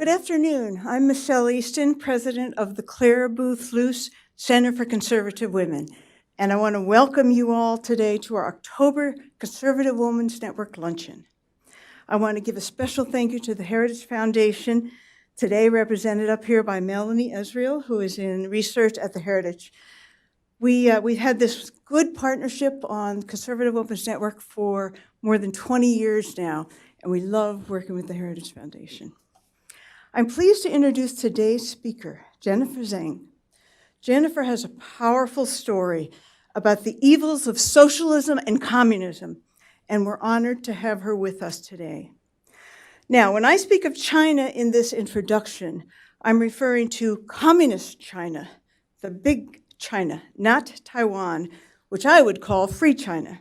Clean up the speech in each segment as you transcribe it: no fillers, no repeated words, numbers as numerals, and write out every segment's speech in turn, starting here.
Good afternoon. I'm Michelle Easton, president of the Clare, Boothe, Luce Center for Conservative Women. And I want to welcome you all today to our October Conservative Women's Network Luncheon. I want to give a special thank you to the Heritage Foundation, today represented up here by Melanie Israel, who is in research at the Heritage. We've had this good partnership on Conservative Women's Network for more than 20 years now, and we love working with the Heritage Foundation. I'm pleased to introduce today's speaker, Jennifer Zeng. Jennifer has a powerful story about the evils of socialism and communism, and we're honored to have her with us today. Now, when I speak of China in this introduction, I'm referring to communist China, the big China, not Taiwan, which I would call free China.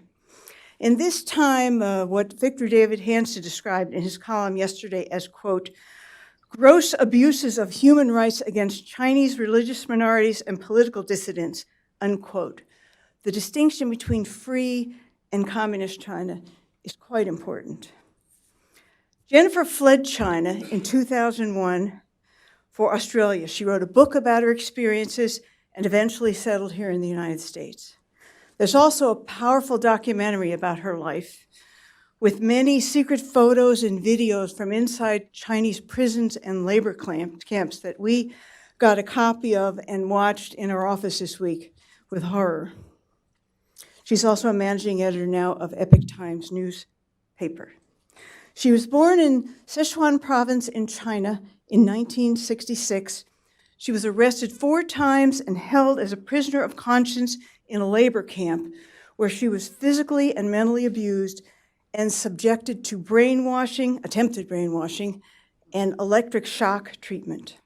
In this time, what Victor David Hansen described in his column yesterday as, quote, gross abuses of human rights against Chinese religious minorities and political dissidents, unquote. The distinction between free and communist China is quite important. Jennifer fled China in 2001 for Australia. She wrote a book about her experiences and eventually settled here in the United States. There's also a powerful documentary about her life with many secret photos and videos from inside Chinese prisons and labor camps that we got a copy of and watched in our office this week with horror. She's also a managing editor now of Epoch Times newspaper. She was born in Sichuan province in China in 1966. She was arrested 4 times and held as a prisoner of conscience in a labor camp where she was physically and mentally abused and subjected to brainwashing, attempted brainwashing, and electric shock treatment.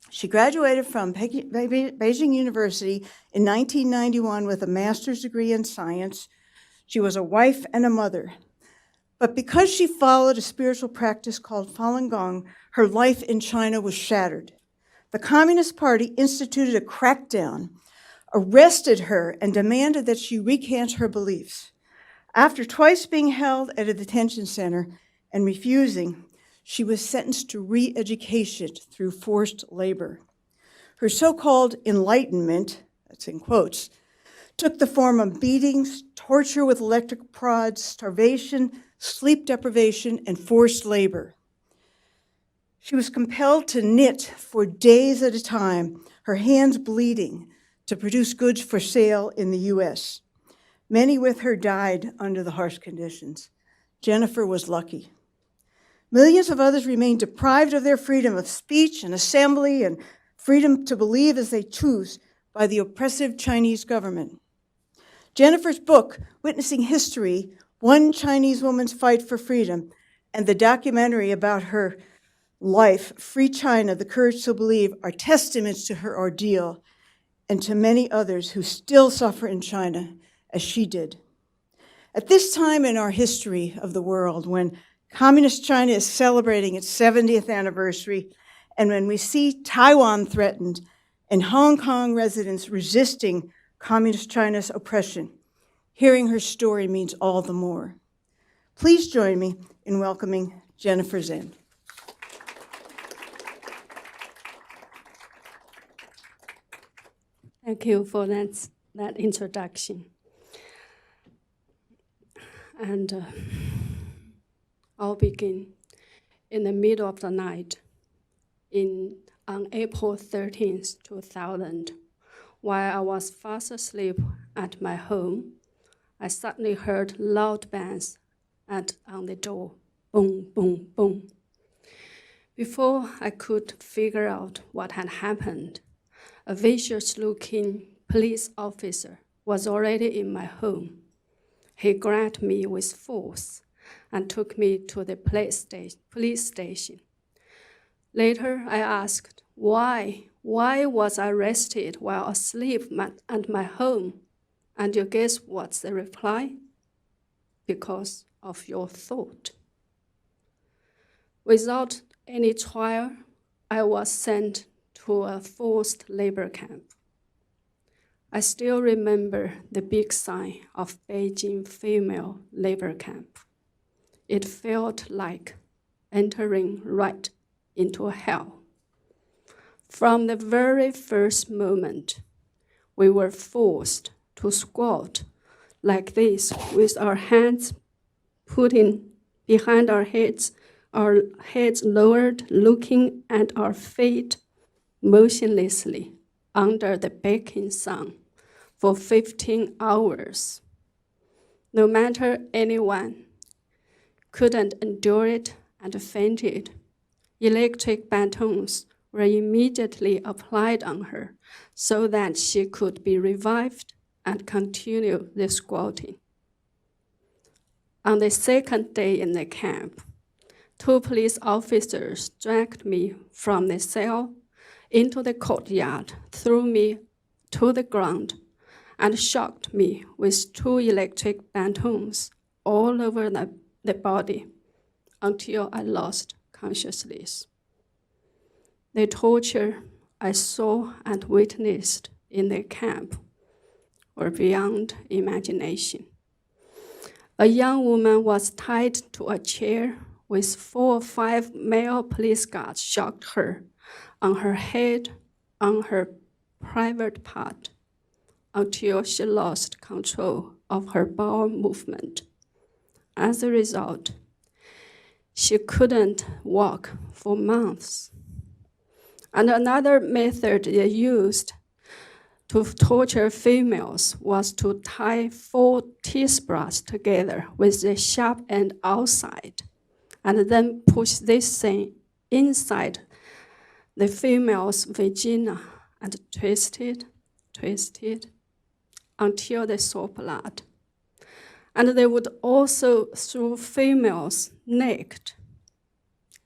She graduated from Beijing University in 1991 with a master's degree in science. She was a wife and a mother. But because she followed a spiritual practice called Falun Gong, her life in China was shattered. The Communist Party instituted a crackdown, arrested her, and demanded that she recant her beliefs. After twice being held at a detention center and refusing, she was sentenced to re-education through forced labor. Her so-called enlightenment, that's in quotes, took the form of beatings, torture with electric prods, starvation, sleep deprivation, and forced labor. She was compelled to knit for days at a time, her hands bleeding, to produce goods for sale in the US. Many with her died under the harsh conditions. Jennifer was lucky. Millions of others remained deprived of their freedom of speech and assembly and freedom to believe as they choose by the oppressive Chinese government. Jennifer's book, Witnessing History, One Chinese Woman's Fight for Freedom, and the documentary about her life, Free China, The Courage to Believe, are testaments to her ordeal and to many others who still suffer in China, as she did. At this time in our history of the world, when Communist China is celebrating its 70th anniversary, and when we see Taiwan threatened and Hong Kong residents resisting Communist China's oppression, hearing her story means all the more. Please join me in welcoming Jennifer Zeng. Thank you for that introduction. And I'll begin. In the middle of the night, on April 13th, 2000, while I was fast asleep at my home, I suddenly heard loud bangs on the door, boom, boom, boom. Before I could figure out what had happened, a vicious-looking police officer was already in my home. He grabbed me with force and took me to the police station. Later, I asked, why was I arrested while asleep at my home? And you guess what's the reply? Because of your thought. Without any trial, I was sent to a forced labor camp. I still remember the big sign of Beijing female labor camp. It felt like entering right into hell. From the very first moment, we were forced to squat like this with our hands putting behind our heads lowered, looking at our feet motionlessly under the baking sun for 15 hours. No matter anyone couldn't endure it and fainted, electric batons were immediately applied on her so that she could be revived and continue the squatting. On the second day in the camp, 2 police officers dragged me from the cell into the courtyard, threw me to the ground, and shocked me with 2 electric batons all over the body until I lost consciousness. The torture I saw and witnessed in the camp were beyond imagination. A young woman was tied to a chair with 4 or 5 male police guards shocked her on her head, on her private part, until she lost control of her bowel movement. As a result, she couldn't walk for months. And another method they used to torture females was to tie 4 toothbrushes together with the sharp end outside, and then push this thing inside the female's vagina and twist it until they saw blood. And they would also throw females naked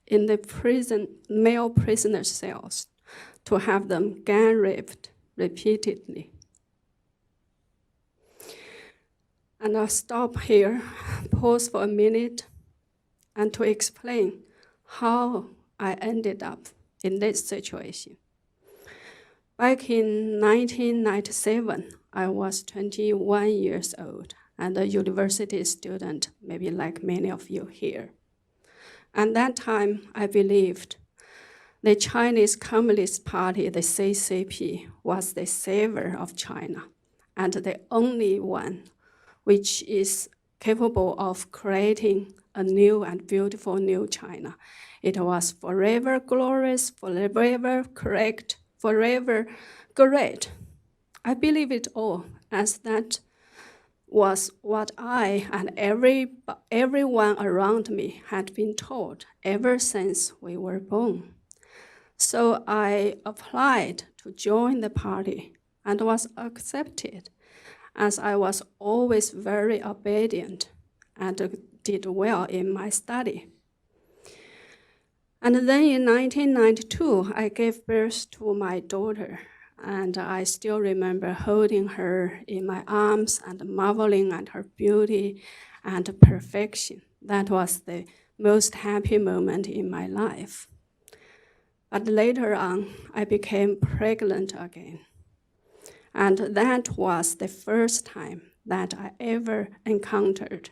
in the male prisoner cells to have them gang raped repeatedly. And I'll stop here, pause for a minute, and to explain how I ended up in this situation. Back in 1997, I was 21 years old and a university student, maybe like many of you here. At that time, I believed the Chinese Communist Party, the CCP, was the savior of China and the only one which is capable of creating a new and beautiful new China. It was forever glorious, forever correct, forever great. I believe it all, as that was what I and everyone around me had been taught ever since we were born. So I applied to join the party and was accepted, as I was always very obedient and did well in my study. And then in 1992, I gave birth to my daughter, and I still remember holding her in my arms and marveling at her beauty and perfection. That was the most happy moment in my life. But later on, I became pregnant again. And that was the first time that I ever encountered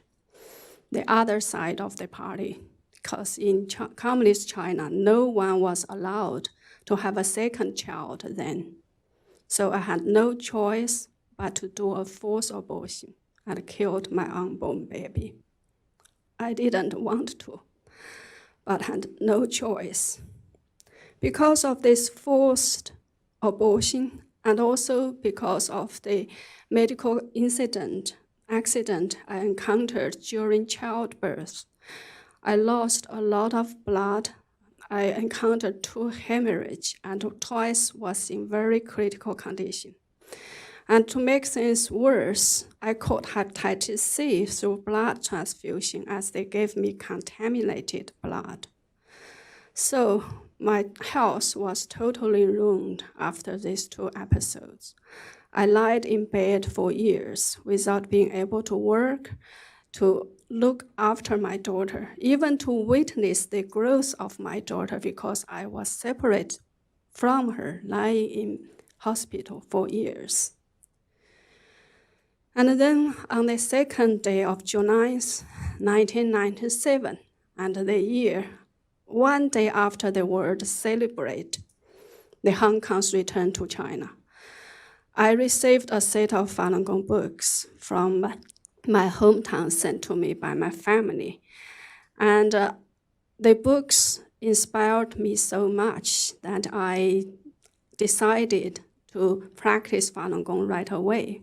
the other side of the party, because in Communist China, no one was allowed to have a second child then. So I had no choice but to do a forced abortion and killed my unborn baby. I didn't want to, but had no choice. Because of this forced abortion, and also because of the medical accident I encountered during childbirth, I lost a lot of blood. I encountered 2 hemorrhages and twice was in very critical condition. And to make things worse, I caught hepatitis C through blood transfusion as they gave me contaminated blood. So my health was totally ruined after these 2 episodes. I lied in bed for years without being able to work, to look after my daughter, even to witness the growth of my daughter, because I was separate from her, lying in hospital for years. And then on the second day of June 9th, 1997, and the year one day after the world celebrated the Hong Kong's return to China, I received a set of Falun Gong books from my hometown sent to me by my family. And the books inspired me so much that I decided to practice Falun Gong right away.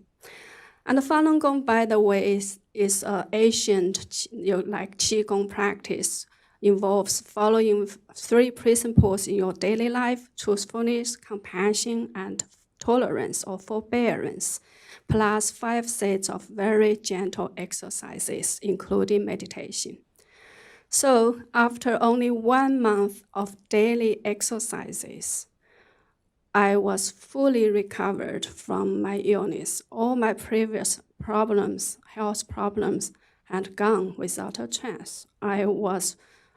And Falun Gong, by the way, is an ancient, like Qigong practice, involves following 3 principles in your daily life: truthfulness, compassion, and tolerance or forbearance, plus 5 sets of very gentle exercises, including meditation. So after only 1 month of daily exercises, I was fully recovered from my illness. All my previous problems, health problems, had gone without a trace. I was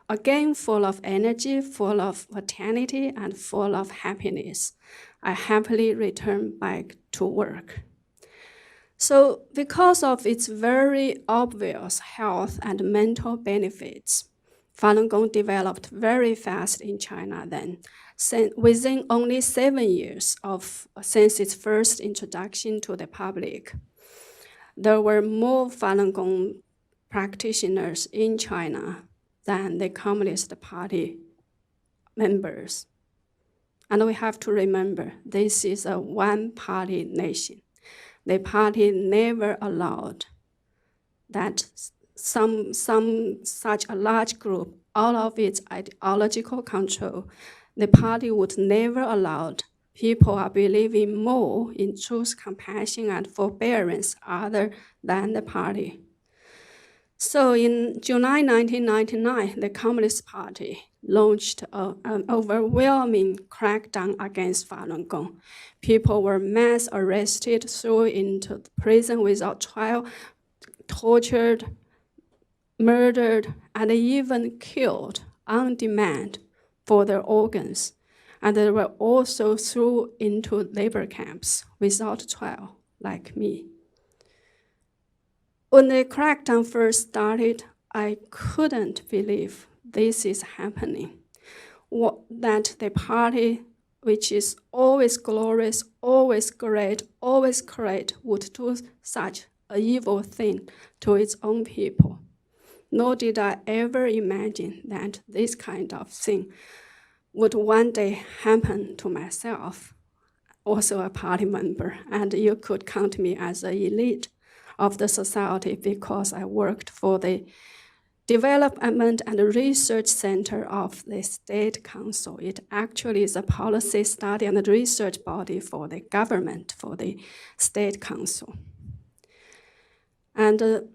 again full of energy, full of vitality, and full of happiness. I happily returned back to work. So because of its very obvious health and mental benefits, Falun Gong developed very fast in China then. Within only 7 years since its first introduction to the public, there were more Falun Gong practitioners in China than the Communist Party members. And we have to remember, this is a one-party nation. The party never allowed that some such a large group, out of its ideological control, the party would never allow people are believing more in truth, compassion, and forbearance other than the party. So in July 1999, the Communist Party launched an overwhelming crackdown against Falun Gong. People were mass arrested, thrown into prison without trial, tortured, murdered, and even killed on demand for their organs. And they were also thrown into labor camps without trial, like me. When the crackdown first started, I couldn't believe this is happening. That the party, which is always glorious, always great, always correct, would do such an evil thing to its own people. Nor did I ever imagine that this kind of thing would one day happen to myself, also a party member, and you could count me as an elite of the society because I worked for the Development and Research Center of the State Council. It actually is a policy study and research body for the government, for the State Council. And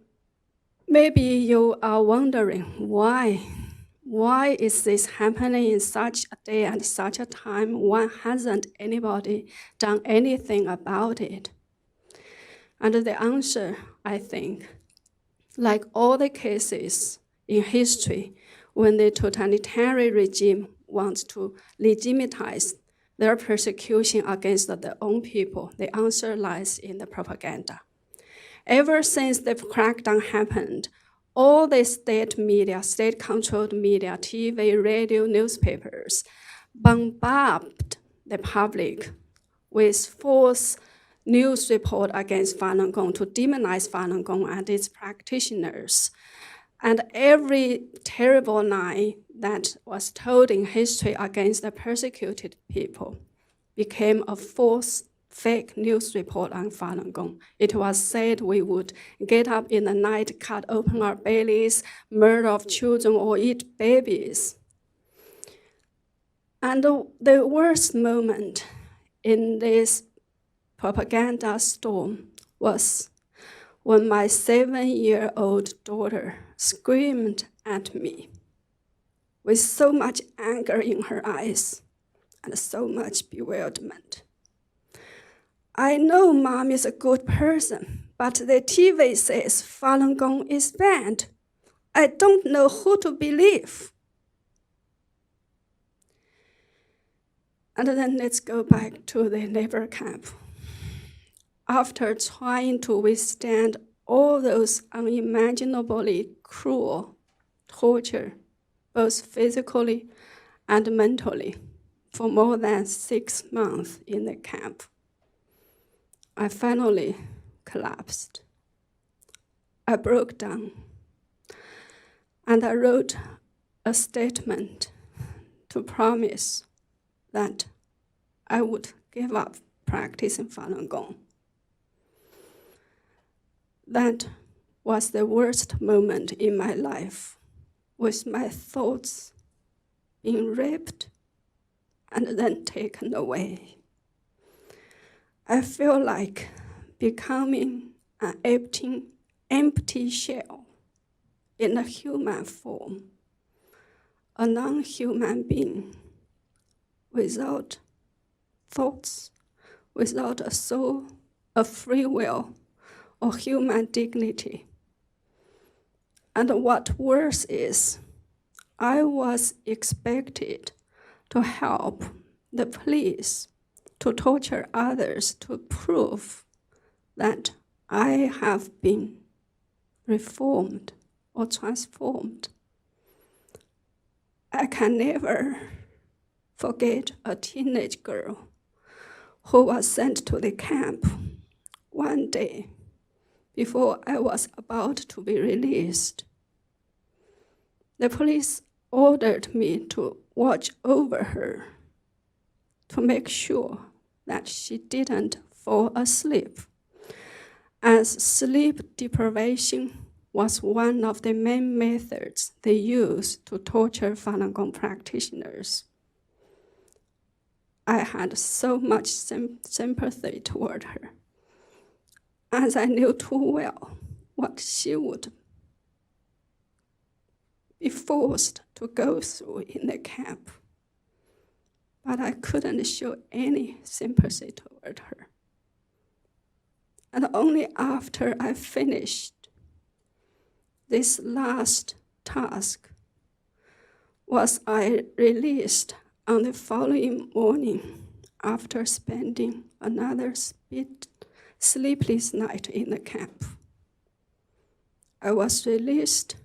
maybe you are wondering why is this happening in such a day and such a time? Why hasn't anybody done anything about it? And the answer, I think, like all the cases in history, when the totalitarian regime wants to legitimize their persecution against their own people, the answer lies in the propaganda. Ever since the crackdown happened, all the state media, state-controlled media, TV, radio, newspapers, bombard the public with false news report against Falun Gong to demonize Falun Gong and its practitioners. And every terrible lie that was told in history against the persecuted people became a false, fake news report on Falun Gong. It was said we would get up in the night, cut open our bellies, murder of children, or eat babies. And the worst moment in this propaganda storm was when my 7-year-old daughter screamed at me with so much anger in her eyes and so much bewilderment. I know Mom is a good person, but the TV says Falun Gong is banned. I don't know who to believe. And then let's go back to the labor camp. After trying to withstand all those unimaginably cruel torture both physically and mentally, for more than 6 months in the camp. I finally collapsed. I broke down, and I wrote a statement to promise that I would give up practicing Falun Gong. That was the worst moment in my life, with my thoughts being ripped and then taken away. I feel like becoming an empty shell in a human form, a non-human being without thoughts, without a soul, a free will, or human dignity. And what worse is, I was expected to help the police to torture others to prove that I have been reformed or transformed. I can never forget a teenage girl who was sent to the camp one day before I was about to be released. The police ordered me to watch over her to make sure that she didn't fall asleep, as sleep deprivation was one of the main methods they used to torture Falun Gong practitioners. I had so much sympathy toward her, as I knew too well what she would be forced to go through in the camp. But I couldn't show any sympathy toward her. And only after I finished this last task was I released on the following morning after spending another sleepless night in the camp. I was released,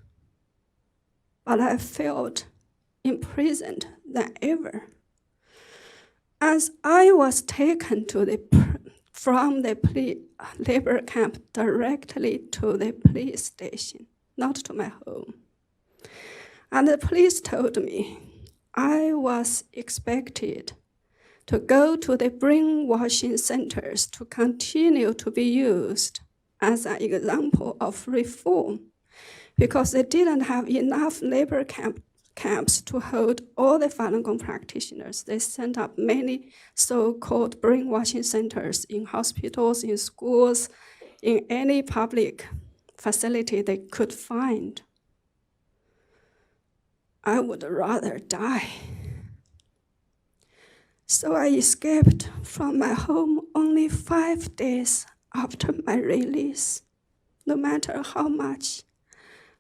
but I felt imprisoned than ever, as I was taken from the labor camp directly to the police station, not to my home. And the police told me I was expected to go to the brainwashing centers to continue to be used as an example of reform, because they didn't have enough labor camps to hold all the Falun Gong practitioners. They sent up many so-called brainwashing centers in hospitals, in schools, in any public facility they could find. I would rather die. So I escaped from my home only 5 days after my release, no matter how much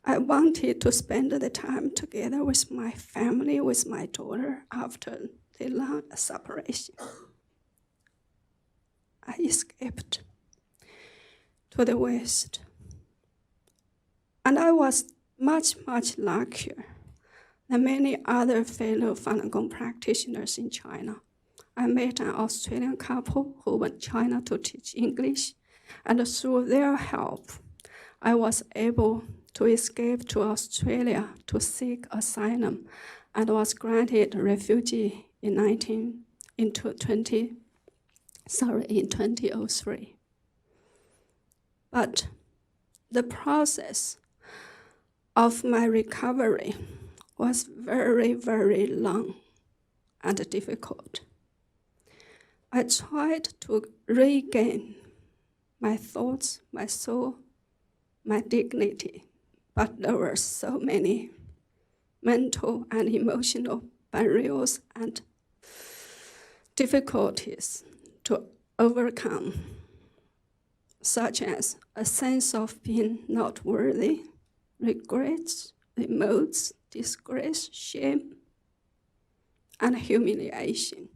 I wanted to spend the time together with my family, with my daughter, after the long separation. I escaped to the West. And I was much, much luckier than many other fellow Falun Gong practitioners in China. I met an Australian couple who went to China to teach English, and through their help, I was able to escape to Australia to seek asylum and was granted refugee in 2003. But the process of my recovery was very, very long and difficult. I tried to regain my thoughts, my soul, my dignity, but there were so many mental and emotional barriers and difficulties to overcome, such as a sense of being not worthy, regrets, remorse, disgrace, shame, and humiliation.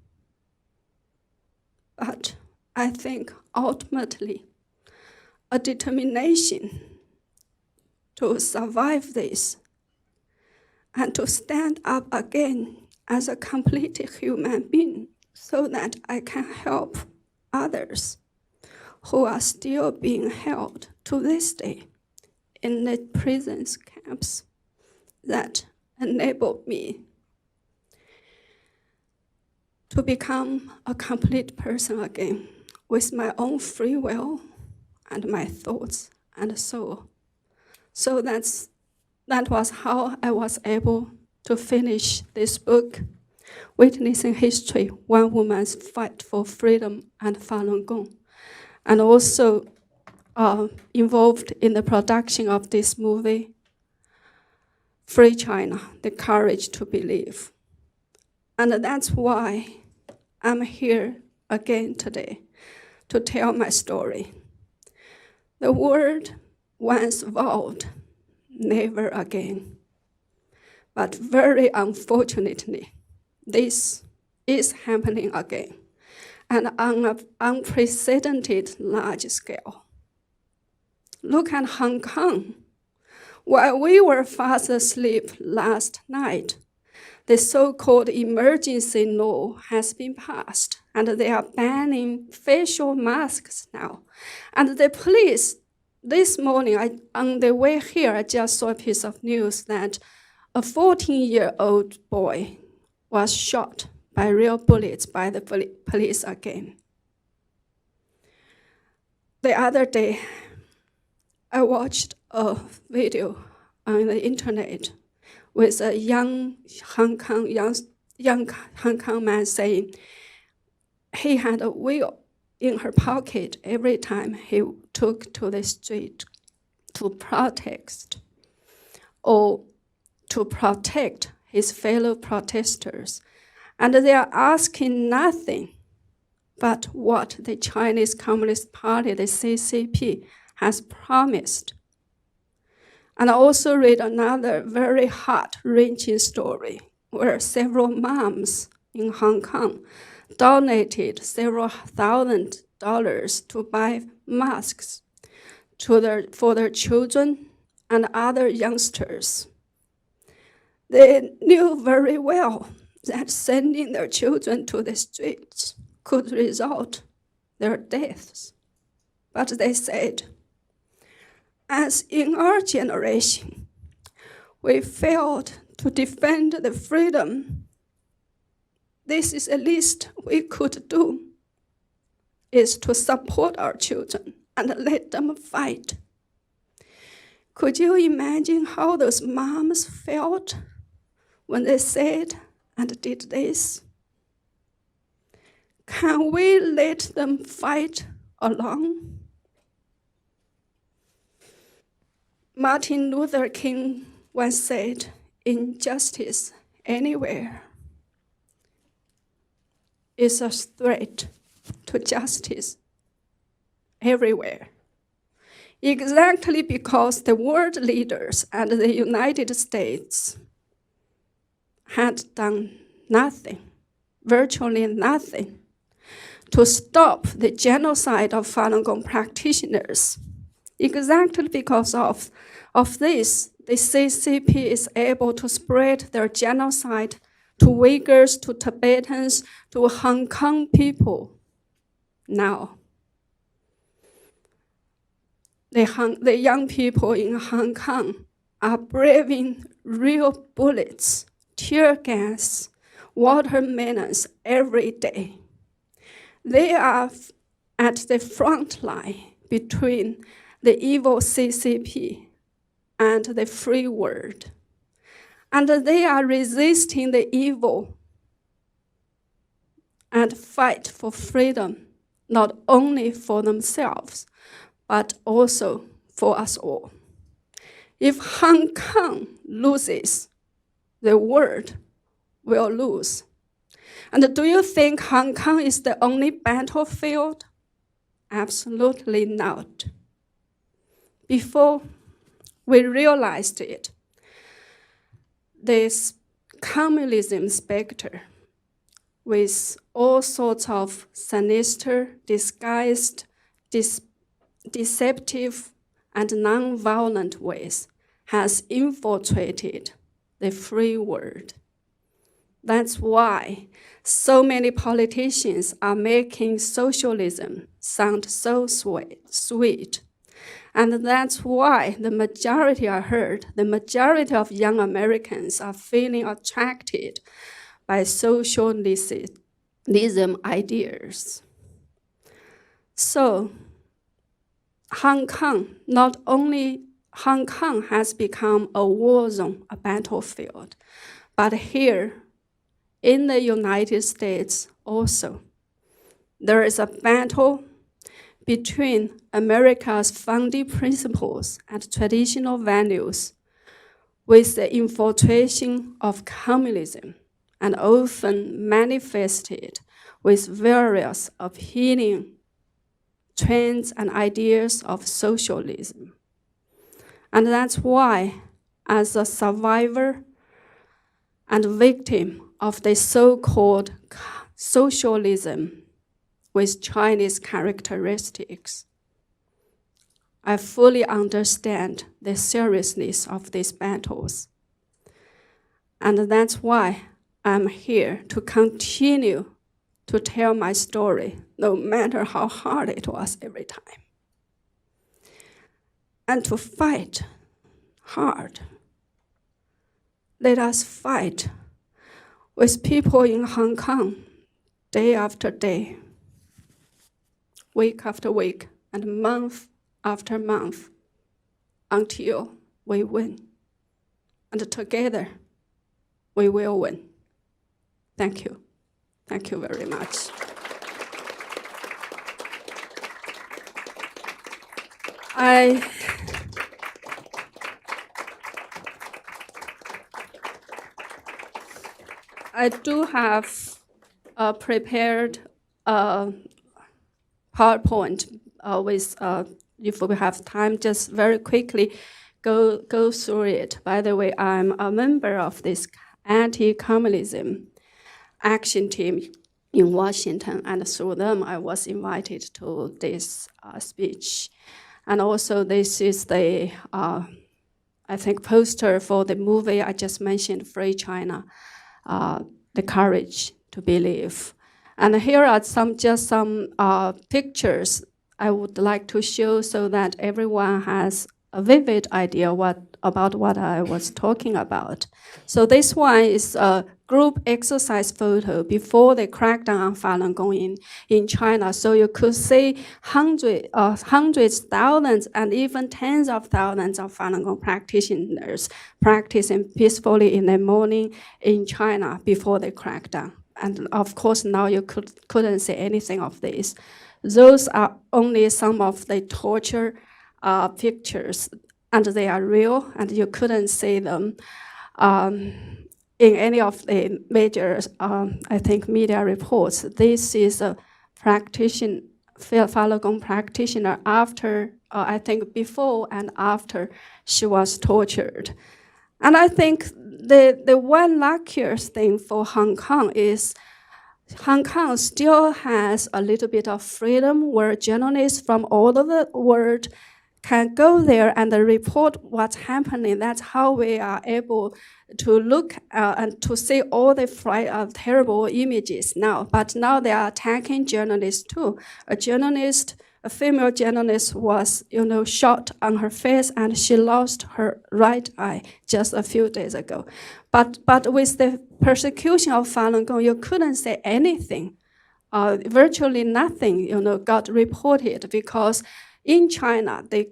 But I think ultimately a determination to survive this and to stand up again as a complete human being so that I can help others who are still being held to this day in the prisons camps that enabled me to become a complete person again with my own free will and my thoughts and soul. So that was how I was able to finish this book, Witnessing History, One Woman's Fight for Freedom and Falun Gong, and also involved in the production of this movie, Free China, The Courage to Believe. And that's why I'm here again today to tell my story. The world once vowed never again. But very unfortunately, this is happening again, and on an unprecedented large scale. Look at Hong Kong. While we were fast asleep last night, the so-called emergency law has been passed, and they are banning facial masks now. And the police, this morning, on the way here, I just saw a piece of news that a 14-year-old boy was shot by real bullets by the police again. The other day, I watched a video on the internet with a young Hong Kong man saying he had a wheel in her pocket every time he took to the street to protest or to protect his fellow protesters. And they are asking nothing but what the Chinese Communist Party, the CCP, has promised. And I also read another very heart-wrenching story where several moms in Hong Kong donated several $1,000s to buy masks for their children and other youngsters. They knew very well that sending their children to the streets could result their deaths. But they said, as in our generation, we failed to defend the freedom. This is the least we could do, is to support our children and let them fight. Could you imagine how those moms felt when they said and did this? Can we let them fight alone? Martin Luther King once said, injustice anywhere is a threat to justice everywhere. Exactly because the world leaders and the United States had done nothing, virtually nothing, to stop the genocide of Falun Gong practitioners. Exactly because of this, the CCP is able to spread their genocide to Uyghurs, to Tibetans, to Hong Kong people now. The young people in Hong Kong are braving real bullets, tear gas, watermelons every day. They are at the front line between the evil CCP and the free world. And they are resisting the evil and fight for freedom, not only for themselves, but also for us all. If Hong Kong loses, the world will lose. And do you think Hong Kong is the only battlefield? Absolutely not. Before we realized it, this communism specter with all sorts of sinister, disguised, deceptive, and non-violent ways has infiltrated the free world. That's why so many politicians are making socialism sound so sweet. And that's why the majority of young Americans are feeling attracted by socialism ideas. So Hong Kong has become a war zone, a battlefield. But here in the United States also, there is a battle between America's founding principles and traditional values with the infiltration of communism, and often manifested with various appealing trends and ideas of socialism. And that's why, as a survivor and victim of the so-called socialism with Chinese characteristics, I fully understand the seriousness of these battles. And that's why I'm here to continue to tell my story, no matter how hard it was every time. And to fight hard. Let us fight with people in Hong Kong day after day, week after week, and month after month, until we win. And together, we will win. Thank you. Thank you very much. I do have prepared a PowerPoint with, if we have time, just very quickly go through it. By the way, I'm a member of this anti-communism action team in Washington, and through them I was invited to this speech. And also this is the, I think, poster for the movie I just mentioned, Free China, The Courage to Believe. And here are some pictures I would like to show so that everyone has a vivid idea about what I was talking about. So this one is a group exercise photo before the crackdown on Falun Gong in China. So you could see hundreds, thousands, and even tens of thousands of Falun Gong practitioners practicing peacefully in the morning in China before the crackdown. And of course, now you couldn't see anything of this. Those are only some of the torture pictures, and they are real, and you couldn't see them in any of the major, I think, media reports. This is a Falun Gong practitioner after, I think, before and after she was tortured. And I think the one luckiest thing for Hong Kong is Hong Kong still has a little bit of freedom where journalists from all over the world can go there and report what's happening. That's how we are able to look and to see all the terrible images now. But now they are attacking journalists too. A female journalist was, shot on her face, and she lost her right eye just a few days ago. But with the persecution of Falun Gong, you couldn't say anything. Virtually nothing, got reported, because in China, the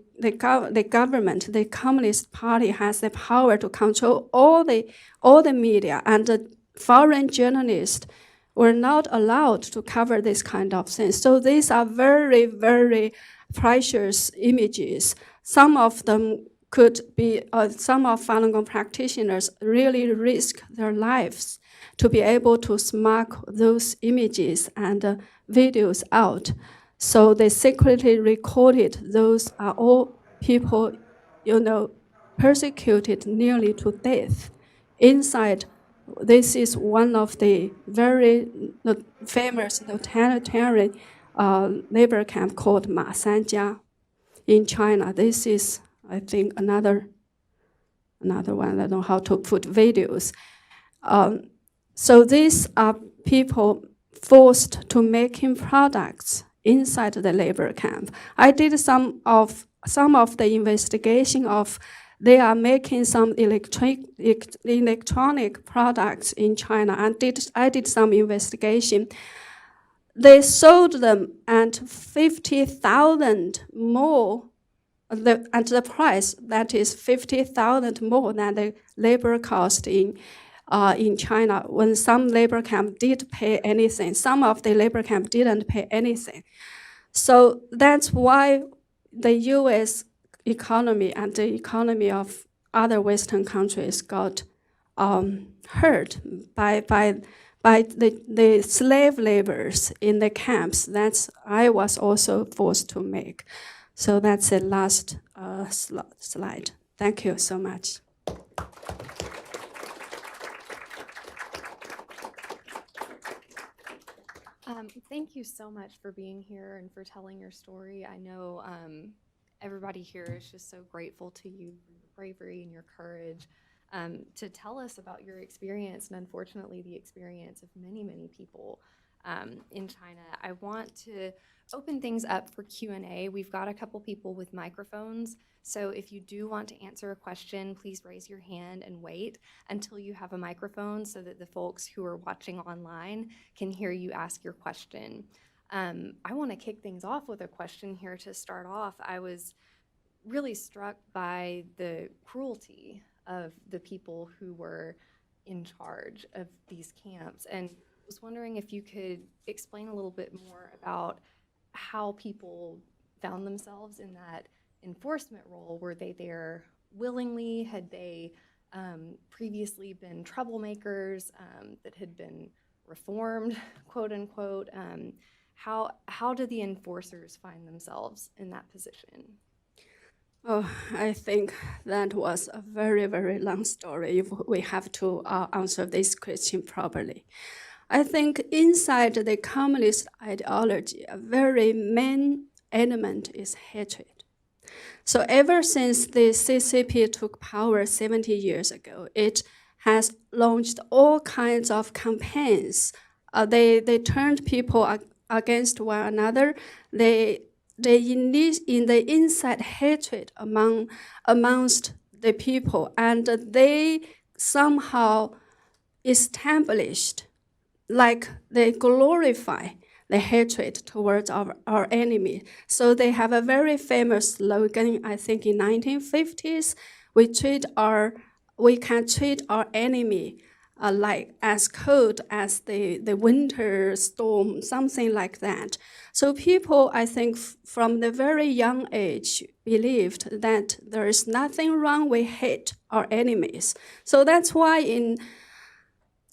government, the Communist Party, has the power to control all the media, and the foreign journalists were not allowed to cover this kind of things. So these are very, very precious images. Some of them could be, some of Falun Gong practitioners really risk their lives to be able to smuggle those images and videos out. So they secretly recorded. Those are all people, persecuted nearly to death. Inside, this is one of the very famous totalitarian labor camp called Ma Sanjia in China. This is, I think, another another one, I don't know how to put videos. So these are people forced to making products inside the labor camp. I did some of the investigation of they are making some electronic products in China, and I did some investigation. They sold them at 50,000 more, at the price that is 50,000 more than the labor cost in China. When some labor camp did pay anything, some of the labor camp didn't pay anything. So that's why the U.S. economy and the economy of other Western countries got hurt by the slave laborers in the camps that I was also forced to make. So that's the last slide. Thank you so much. Thank you so much for being here and for telling your story. I know everybody here is just so grateful to you for your bravery and your courage to tell us about your experience and unfortunately the experience of many, many people in China. I want to open things up for Q&A. We've got a couple people with microphones, so if you do want to answer a question, please raise your hand and wait until you have a microphone so that the folks who are watching online can hear you ask your question. I want to kick things off with a question here to start off. I was really struck by the cruelty of the people who were in charge of these camps, and was wondering if you could explain a little bit more about how people found themselves in that enforcement role. Were they there willingly? Had they previously been troublemakers that had been reformed, quote unquote? How do the enforcers find themselves in that position? Oh, I think that was a very, very long story if we have to answer this question properly. I think inside the communist ideology, a very main element is hatred. So ever since the CCP took power 70 years ago, it has launched all kinds of campaigns. They turned people against one another. They in the inside hatred amongst the people, and they somehow established, like they glorify the hatred towards our enemy. So they have a very famous slogan, I think in 1950s, we can treat our enemy like as cold as the winter storm, something like that. So people, I think, from the very young age, believed that there is nothing wrong, we hate our enemies. So that's why in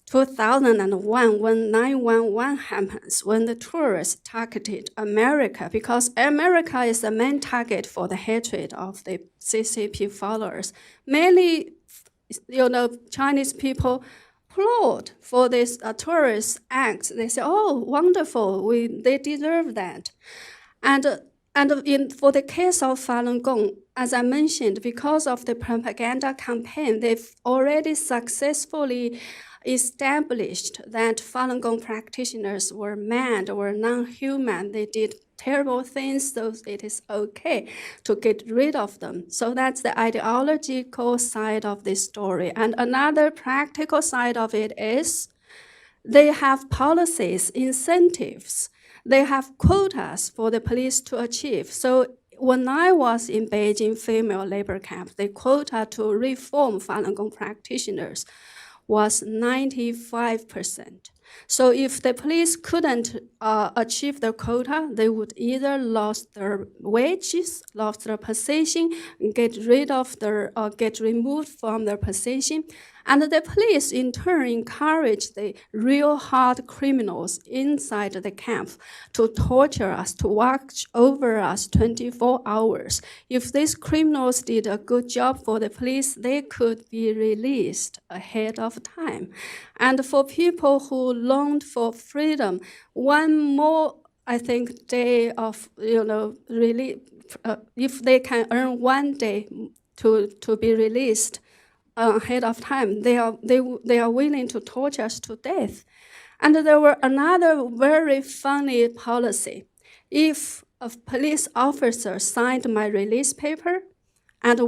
2001, when 9/11 happens, when the tourists targeted America, because America is the main target for the hatred of the CCP followers, mainly, Chinese people applaud for this tourist act. They say, "Oh, wonderful! They deserve that." And for the case of Falun Gong, as I mentioned, because of the propaganda campaign, they've already successfully established that Falun Gong practitioners were mad or non-human. They did terrible things, so it is okay to get rid of them. So that's the ideological side of this story. And another practical side of it is they have policies, incentives. They have quotas for the police to achieve. So when I was in Beijing female labor camp, the quota to reform Falun Gong practitioners was 95%. So if the police couldn't achieve the quota, they would either lose their wages, lose their position, get removed from their position. And the police, in turn, encourage the real hard criminals inside the camp to torture us, to watch over us 24 hours. If these criminals did a good job for the police, they could be released ahead of time. And for people who longed for freedom, one more, I think, day of, really, if they can earn one day to be released, ahead of time. They are willing to torture us to death. And there were another very funny policy. If a police officer signed my release paper, and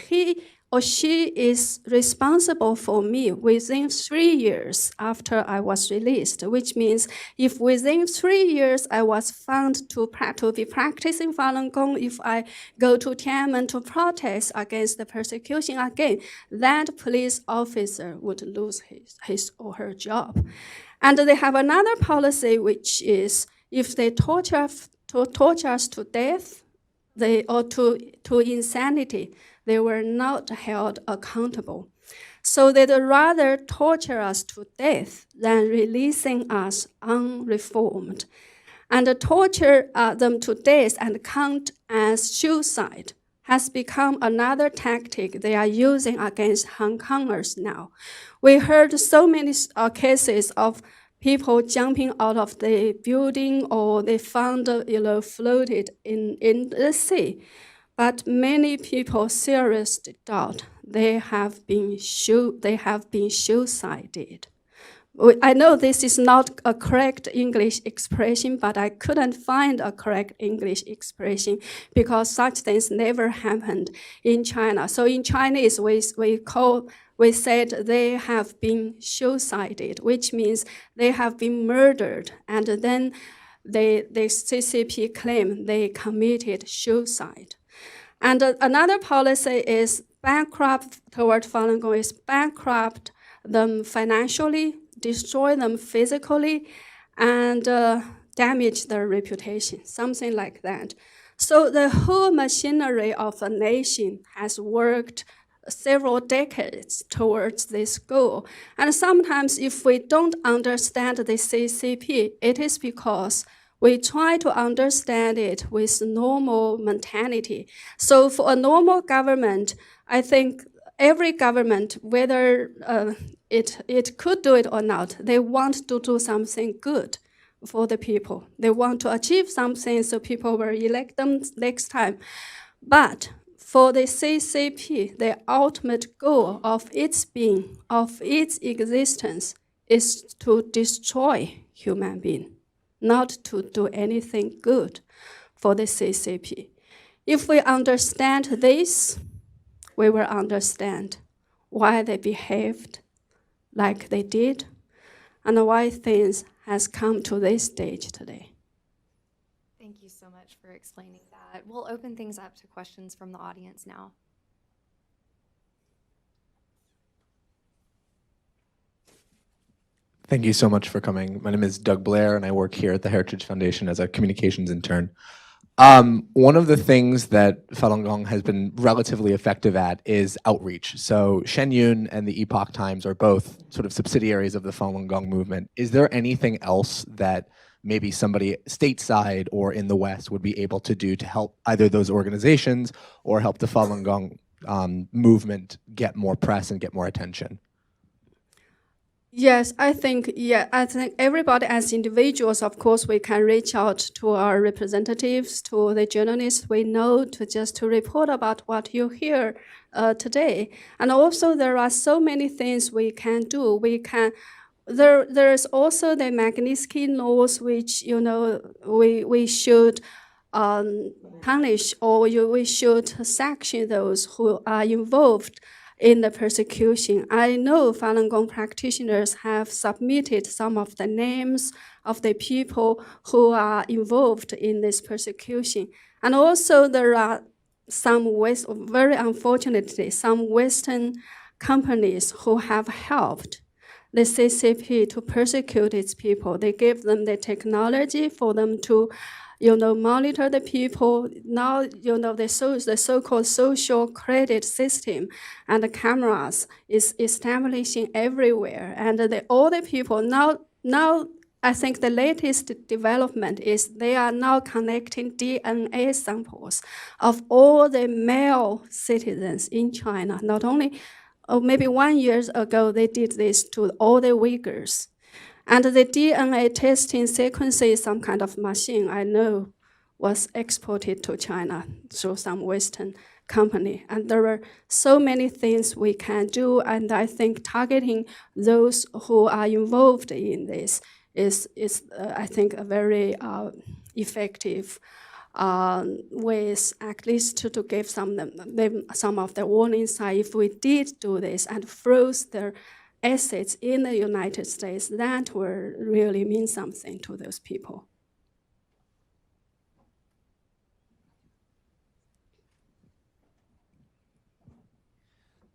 he or she is responsible for me within 3 years after I was released, which means if within 3 years I was found to be practicing Falun Gong, if I go to Tiananmen to protest against the persecution again, that police officer would lose his or her job. And they have another policy, which is if they torture us to death, or to insanity, they were not held accountable. So they'd rather torture us to death than releasing us unreformed. And torture them to death and count as suicide has become another tactic they are using against Hong Kongers now. We heard so many cases of people jumping out of the building, or they found, floated in the sea. But many people seriously doubt they have been suicided. I know this is not a correct English expression, but I couldn't find a correct English expression because such things never happened in China. So in Chinese, we said they have been suicided, which means they have been murdered, and then the CCP claim they committed suicide. And another policy is bankrupt toward Falun Gong, is bankrupt them financially, destroy them physically, and damage their reputation, something like that. So the whole machinery of a nation has worked several decades towards this goal. And sometimes if we don't understand the CCP, it is because we try to understand it with normal mentality. So for a normal government, I think every government, whether it could do it or not, they want to do something good for the people. They want to achieve something so people will elect them next time. But for the CCP, the ultimate goal of its being, of its existence, is to destroy human beings, not to do anything good for the CCP. If we understand this, we will understand why they behaved like they did and why things has come to this stage today. Thank you so much for explaining that. We'll open things up to questions from the audience now. Thank you so much for coming. My name is Doug Blair, and I work here at the Heritage Foundation as a communications intern. One of the things that Falun Gong has been relatively effective at is outreach. So Shen Yun and the Epoch Times are both sort of subsidiaries of the Falun Gong movement. Is there anything else that maybe somebody stateside or in the West would be able to do to help either those organizations or help the Falun Gong movement get more press and get more attention? Yes, I think everybody as individuals, of course, we can reach out to our representatives, to the journalists we know, to report about what you hear today. And also there are so many things we can do. There's also the Magnitsky laws, which, we should punish, or we should sanction those who are involved in the persecution. I know Falun Gong practitioners have submitted some of the names of the people who are involved in this persecution. And also there are very unfortunately, some Western companies who have helped the CCP to persecute its people. They gave them the technology for them to monitor the people. Now, the so-called social credit system and the cameras is establishing everywhere. And all the people now, I think the latest development is they are now connecting DNA samples of all the male citizens in China. Not only, maybe 1 year ago, they did this to all the Uyghurs. And the DNA testing sequence is some kind of machine, I know. was exported to China through some Western company. And there were so many things we can do, and I think targeting those who are involved in this is I think, a very effective ways, at least to give some of the warning signs. If we did do this and froze their assets in the United States, that will really mean something to those people.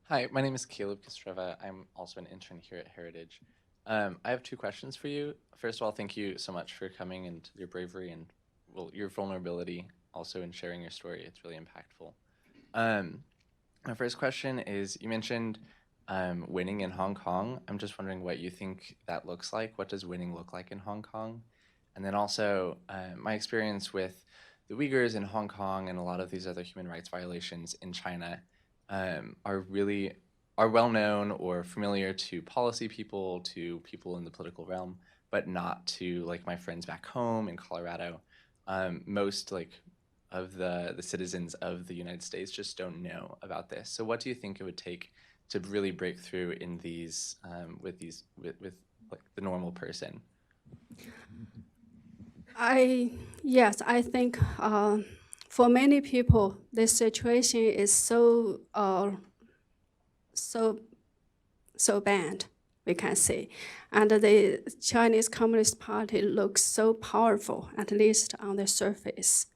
Hi, my name is Caleb Kostreva. I'm also an intern here at Heritage. I have two questions for you. First of all, thank you so much for coming and your bravery and your vulnerability also in sharing your story. It's really impactful. My first question is, you mentioned winning in Hong Kong. I'm just wondering what you think that looks like. What does winning look like in Hong Kong? And then also, my experience with the Uyghurs in Hong Kong and a lot of these other human rights violations in China are well known or familiar to policy people, to people in the political realm, but not to like my friends back home in Colorado. Most of the citizens of the United States just don't know about this. So what do you think it would take to really break through in these with like the normal person? Yes, I think for many people, this situation is so bad, we can say. And the Chinese Communist Party looks so powerful, at least on the surface.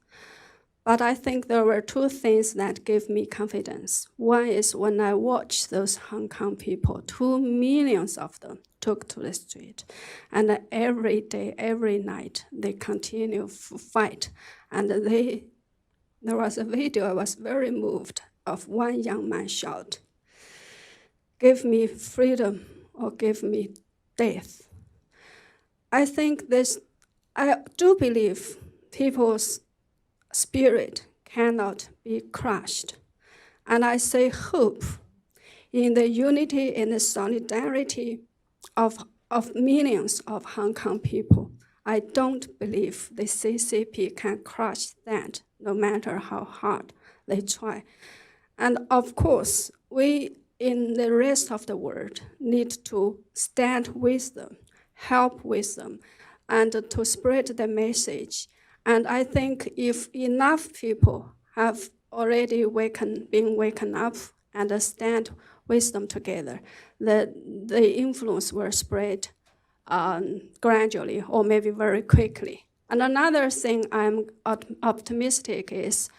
But I think there were two things that gave me confidence. One is when I watched those Hong Kong people, 2 million of them took to the street. And every day, every night, they continue to fight. And there was a video, I was very moved, of one young man shout, "Give me freedom or give me death." I think I do believe people's spirit cannot be crushed. And I say hope in the unity and the solidarity of millions of Hong Kong people. I don't believe the CCP can crush that, no matter how hard they try. And of course, we in the rest of the world need to stand with them, help with them, and to spread the message. And I think if enough people have already been waken up and stand with them together, the influence will spread gradually or maybe very quickly. And another thing I'm optimistic is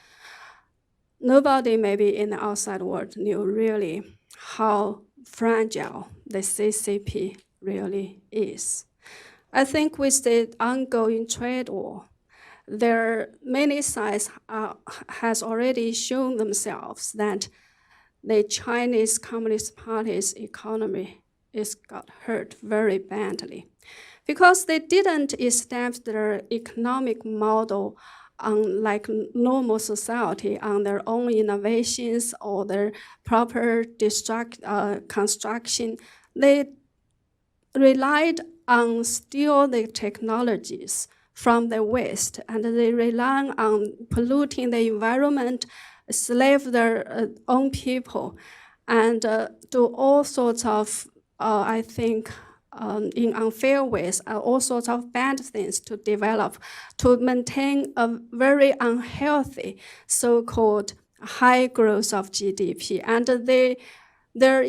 nobody maybe in the outside world knew really how fragile the CCP really is. I think with the ongoing trade war, many sides has already shown themselves that the Chinese Communist Party's economy got hurt very badly because they didn't establish their economic model like normal society on their own innovations or their proper construction. They relied on still the technologies from the West, and they rely on polluting the environment, slave their own people, and do all sorts of, I think, in unfair ways, all sorts of bad things to develop, to maintain a very unhealthy so-called high growth of GDP. And their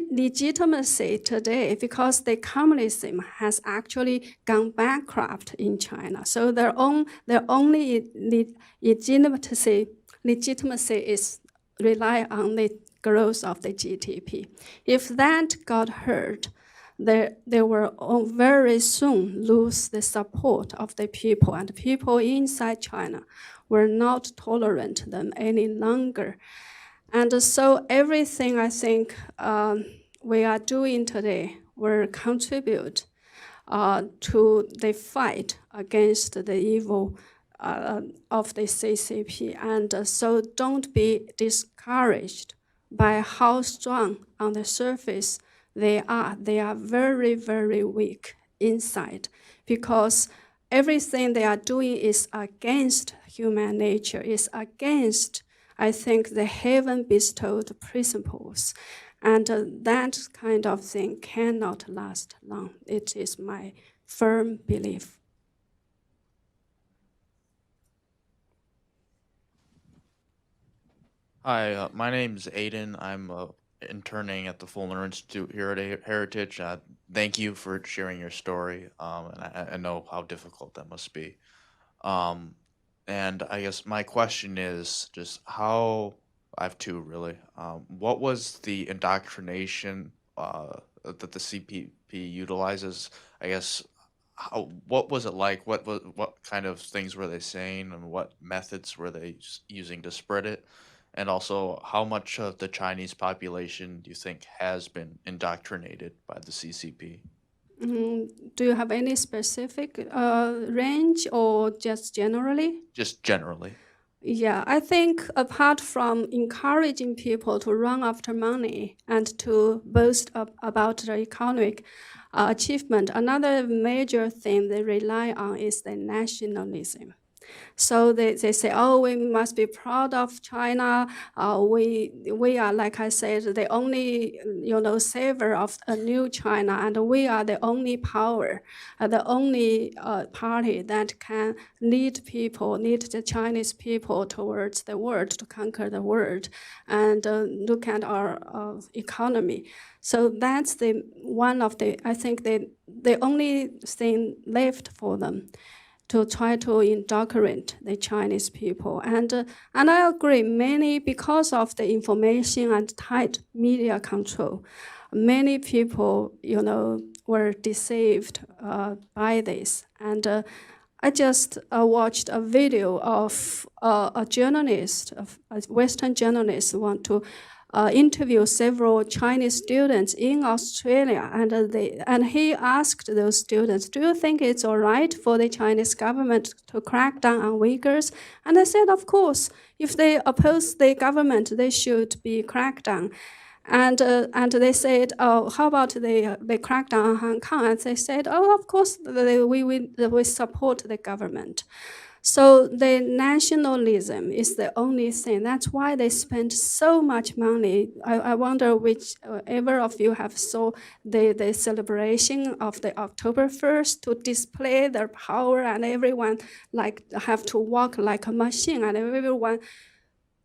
legitimacy today, because the communism has actually gone bankrupt in China. So their only legitimacy is rely on the growth of the GDP. If that got hurt, they will very soon lose the support of the people, and people inside China will not tolerate them any longer. And so everything I think we are doing today will contribute to the fight against the evil of the CCP. And so don't be discouraged by how strong on the surface they are. They are very, very weak inside because everything they are doing is against human nature is against, I think, the heaven-bestowed principles. And that kind of thing cannot last long. It is my firm belief. Hi, my name's Aiden. I'm interning at the Fulmer Institute here at Heritage. Thank you for sharing your story, and I know how difficult that must be. And I guess my question is just how, I have two really. What was the indoctrination that the CPP utilizes? I guess, what was it like? What kind of things were they saying, and what methods were they using to spread it? And also, how much of the Chinese population do you think has been indoctrinated by the CCP? Do you have any specific range or just generally? Just generally. Yeah, I think apart from encouraging people to run after money and to boast about their economic achievement, another major thing they rely on is the nationalism. So they say, oh, we must be proud of China. We are, like I said, the only savior of a new China, and we are the only power, the only party that can lead the Chinese people towards the world, to conquer the world, and look at our economy. So that's I think the only thing left for them, to try to indoctrinate the Chinese people. And I agree, because of the information and tight media control, many people, were deceived by this. And I just watched a video of a journalist, a Western journalist, want to interview several Chinese students in Australia, and he asked those students, do you think it's all right for the Chinese government to crack down on Uyghurs? And they said, of course, if they oppose the government, they should be cracked down. And they said, oh, how about they crack down on Hong Kong? And they said, oh, of course, we support the government. So the nationalism is the only thing. That's why they spend so much money. I wonder whichever of you have saw the celebration of the October 1st to display their power, and everyone have to walk like a machine, and everyone.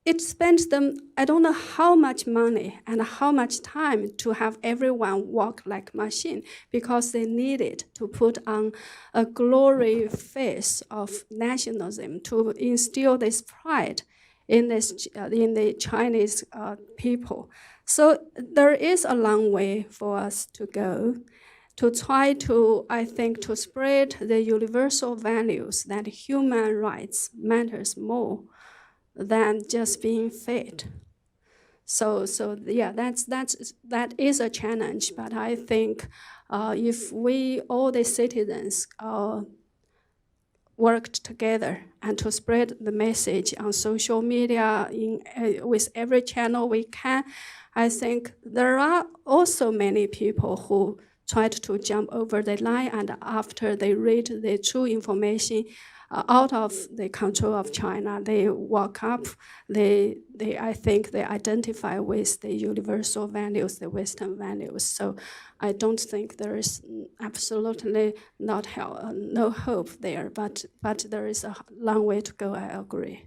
It spends them, I don't know how much money and how much time to have everyone walk like machine, because they need it to put on a glory face of nationalism, to instill this pride in the Chinese people. So there is a long way for us to go to try to, I think, to spread the universal values that human rights matters more than just being fed. So yeah, that is a challenge. But I think if we, all the citizens, worked together and to spread the message on social media with every channel we can, I think there are also many people who tried to jump over the line, and after they read the true information, out of the control of China, they walk up. I think they identify with the universal values, the Western values. So I don't think there is absolutely no hope there. But there is a long way to go. I agree.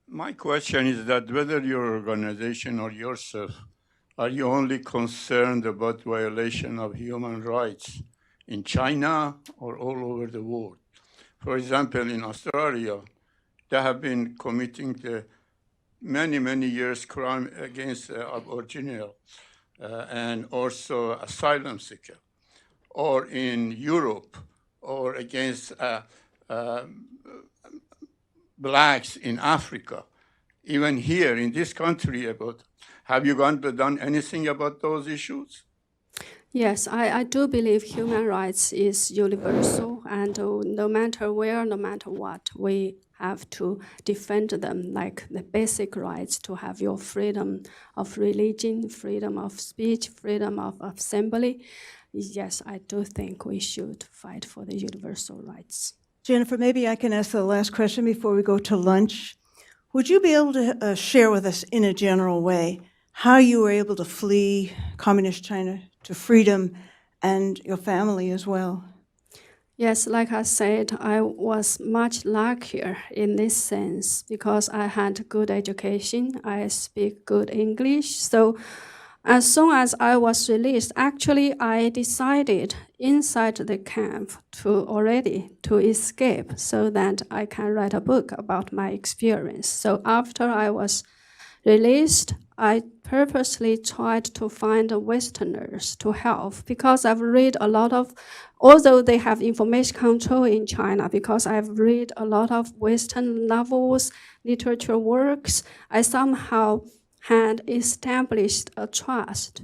My question is that whether your organization or yourself, are you only concerned about violation of human rights in China or all over the world? For example, in Australia, they have been committing the many years crime against Aboriginal and also asylum seeker, or in Europe, or against blacks in Africa, even here in this country. Have you done anything about those issues? Yes, I do believe human rights is universal, and no matter where, no matter what, we have to defend them, like the basic rights to have your freedom of religion, freedom of speech, freedom of assembly. yes, I do think we should fight for the universal rights. Jennifer, maybe I can ask the last question before we go to lunch. Would you be able to share with us in a general way how you were able to flee communist China to freedom and your family as well? Yes, like I said, I was much luckier in this sense because I had good education. I speak good English. So as soon as I was released, actually I decided inside the camp to escape so that I can write a book about my experience. So after I was released, I purposely tried to find Westerners to help because I've read a lot of, although they have information control in China, because I've read a lot of Western novels, literature works, I somehow had established a trust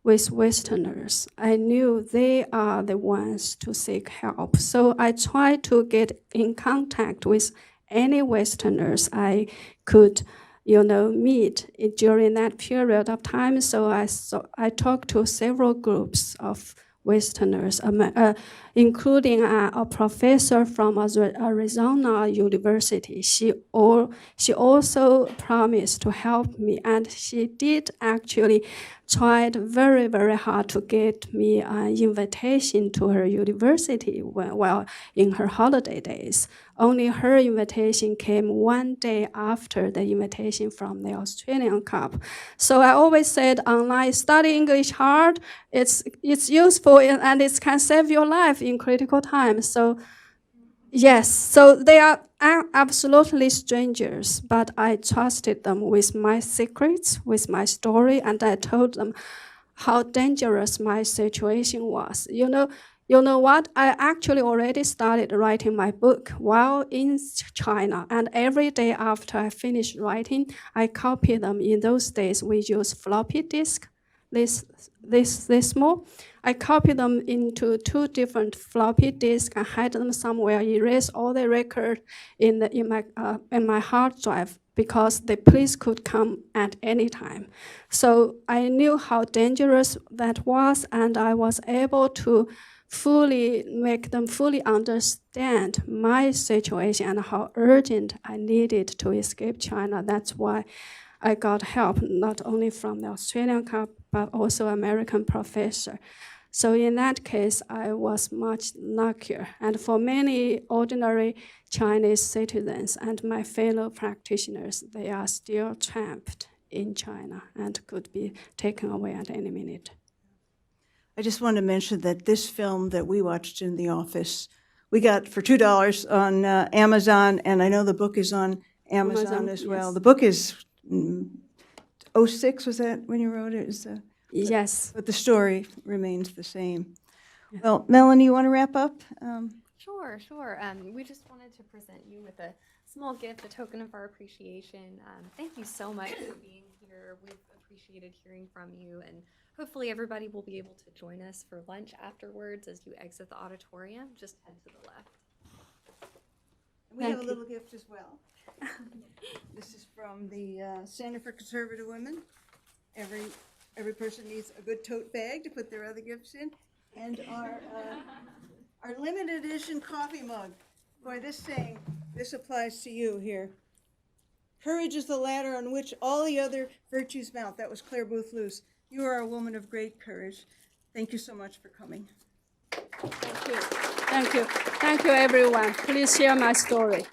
with Westerners. I knew they are the ones to seek help. So I tried to get in contact with any Westerners I could meet during that period of time. So I talked to several groups of Westerners, including a professor from Arizona University. She also promised to help me, and she did actually tried very, very hard to get me an invitation to her university while in her holiday days. Only her invitation came one day after the invitation from the Australian Cup. So I always said online, study English hard, it's useful and it can save your life in critical times. So yes, so they are absolutely strangers, but I trusted them with my secrets, with my story, and I told them how dangerous my situation was. You know what? I actually already started writing my book while in China, and every day after I finished writing, I copy them. In those days, we use floppy disk, this small. I copy them into 2 different floppy disks and hide them somewhere, erase all the record in my hard drive because the police could come at any time. So I knew how dangerous that was, and I was able to make them fully understand my situation and how urgent I needed to escape China. That's why I got help not only from the Australian Cup, but also American professor. So in that case, I was much luckier. And for many ordinary Chinese citizens and my fellow practitioners, they are still trapped in China and could be taken away at any minute. I just want to mention that this film that we watched in the office, we got for $2 on Amazon, and I know the book is on Amazon as well. Yes. The book is 06, was that when you wrote it? Yes. But the story remains the same. Yeah. Well, Melanie, you want to wrap up? Sure. We just wanted to present you with a small gift, a token of our appreciation. Thank you so much for being here. We've appreciated hearing from you, and hopefully everybody will be able to join us for lunch afterwards as you exit the auditorium. Just head to the left. We have a little gift as well. This is from the Center for Conservative Women. Every person needs a good tote bag to put their other gifts in. And our limited edition coffee mug. Boy, this applies to you here. Courage is the ladder on which all the other virtues mount. That was Clare Boothe Luce. You are a woman of great courage. Thank you so much for coming. Thank you. Thank you, everyone. Please share my story.